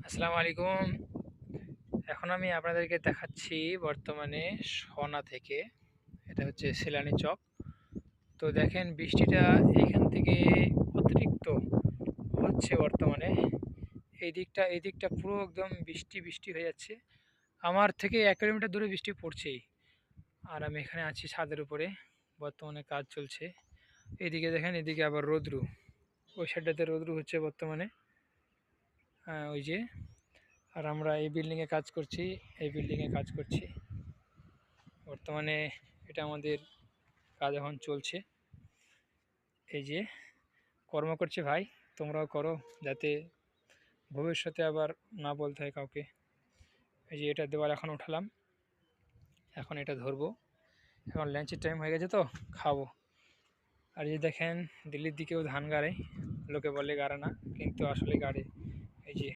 আসসালামু আলাইকুম। এখন আমি আপনাদেরকে দেখাচ্ছি বর্তমানে সনা থেকে। এটা হচ্ছে সেলানি চক। তো দেখেন বৃষ্টিটা এইখান থেকে অতিরিক্ত হচ্ছে বর্তমানে। এই দিকটা পুরো একদম বৃষ্টি বৃষ্টি হয়ে যাচ্ছে। আমার থেকে ১ কিলোমিটার দূরে বৃষ্টি পড়ছেই। আর আমি এখানে আছি ছাদের উপরে। বর্তমানে কাজ চলছে। এদিকে দেখেন, এদিকে আবার রৌদ্রু। ওই সাইডটাতে রৌদ্রু হচ্ছে বর্তমানে। ওই যে। আর আমরা এই বিল্ডিংয়ে কাজ করছি, এই বিল্ডিংয়ে কাজ করছি। বর্তমানে এটা আমাদের কাজ এখন চলছে। এই যে কর্ম করছে ভাই, তোমরাও করো যাতে ভবিষ্যতে আবার না বলতে হয় কাউকে। এই যে এটা দেওয়াল এখন উঠালাম, এখন এটা ধরবো। এখন লাঞ্চের টাইম হয়ে গেছে তো খাবো। আর এই যে দেখেন, দিল্লির দিকেও ধান গাড়ে, লোকে বলে গাড়ে না, কিন্তু আসলে গাড়ে। এই যে